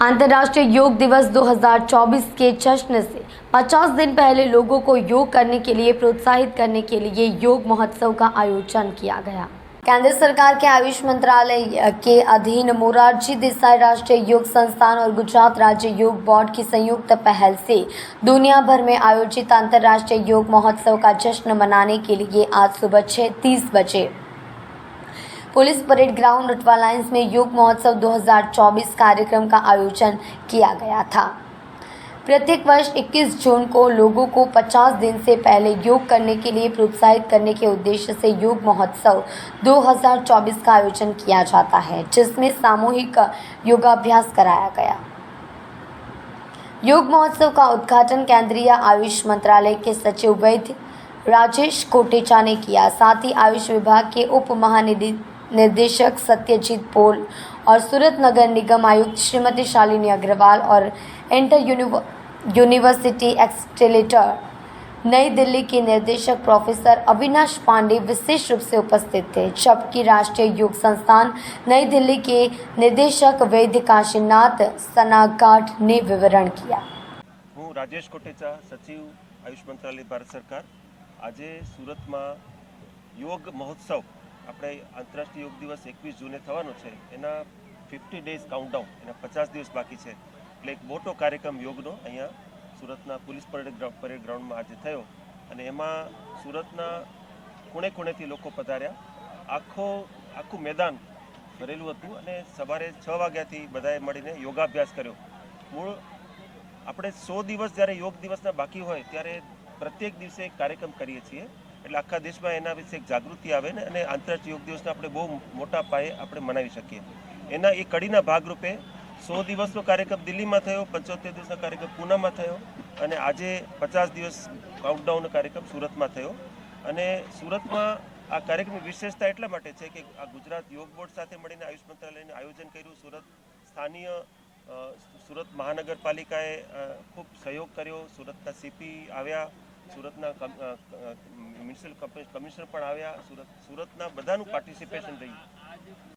अंतर्राष्ट्रीय योग दिवस 2024 के जश्न से 50 दिन पहले लोगों को योग करने के लिए प्रोत्साहित करने के लिए योग महोत्सव का आयोजन किया गया। केंद्र सरकार के आयुष मंत्रालय के अधीन मोरारजी देसाई राष्ट्रीय योग संस्थान और गुजरात राज्य योग बोर्ड की संयुक्त पहल से दुनिया भर में आयोजित अंतर्राष्ट्रीय योग महोत्सव का जश्न मनाने के लिए आज सुबह 6:30 बजे पुलिस परेड ग्राउंड रटवा लाइन्स में योग महोत्सव 2024 कार्यक्रम का आयोजन किया गया था। प्रत्येक वर्ष 21 जून को लोगों को 50 दिन से पहले योग करने के लिए प्रोत्साहित करने के उद्देश्य से योग महोत्सव 2024 का आयोजन किया जाता है, जिसमें सामूहिक योगाभ्यास कराया गया। योग महोत्सव का उद्घाटन केंद्रीय आयुष मंत्रालय के सचिव वैद्य राजेश कोटेचा ने किया। साथ ही आयुष विभाग के उप महानिदेशक सत्यजीत पोल और सूरत नगर निगम आयुक्त श्रीमती शालिनी अग्रवाल और इंटर यूनिवर्सिटी एक्सटेलेटर नई दिल्ली के निर्देशक प्रोफेसर अविनाश पांडे विशेष रूप से उपस्थित थे, जबकि राष्ट्रीय योग संस्थान नई दिल्ली के निदेशक वैद्य काशीनाथ सनागाट ने विवरण किया। हूँ राजेश कोटेचा, सचिव आयुष मंत्रालय भारत सरकार। आज सूरत में योग महोत्सव આપણે આંતરરાષ્ટ્રીય યોગ દિવસ 21 જૂને થવાનો છે, એના 50 ડેઝ કાઉન્ટડાઉન, એના 50 દિવસ બાકી છે, એટલે એક મોટો કાર્યક્રમ યોગનો અહીંયા સુરતના પોલીસ પરેડ ગ્રાઉન્ડમાં આજે થયો અને એમાં સુરતના ખૂણે ખૂણેથી લોકો પધાર્યા। આખું મેદાન ભરેલું હતું અને સવારે 6 વાગ્યાથી બધાએ મળીને યોગાભ્યાસ કર્યો। મૂળ આપણે 100 દિવસ જ્યારે યોગ દિવસના બાકી હોય ત્યારે પ્રત્યેક દિવસે એક કાર્યક્રમ કરીએ છીએ, એટલે આખા દેશમાં એના વિશે એક જાગૃતિ આવે ને અને આંતરરાષ્ટ્રીય યોગ દિવસને આપણે બહુ મોટા પાયે આપણે મનાવી શકીએ। એના એ કડીના ભાગરૂપે 100 દિવસનો કાર્યક્રમ દિલ્હીમાં થયો, 75 દિવસનો કાર્યક્રમ પૂનામાં થયો અને આજે 50 દિવસ કાઉન્ટડાઉનનો કાર્યક્રમ સુરતમાં થયો। અને સુરતમાં આ કાર્યક્રમની વિશેષતા એટલા માટે છે કે આ ગુજરાત યોગ બોર્ડ સાથે મળીને આયુષ મંત્રાલયને આયોજન કર્યું। સુરત મહાનગરપાલિકાએ ખૂબ સહયોગ કર્યો, સુરતના સીપી આવ્યા, સુરતના મ્યુનિસિપલ કમિશનર પણ આવ્યા, સુરતના બધાનું પાર્ટિસિપેશન રહ્યું।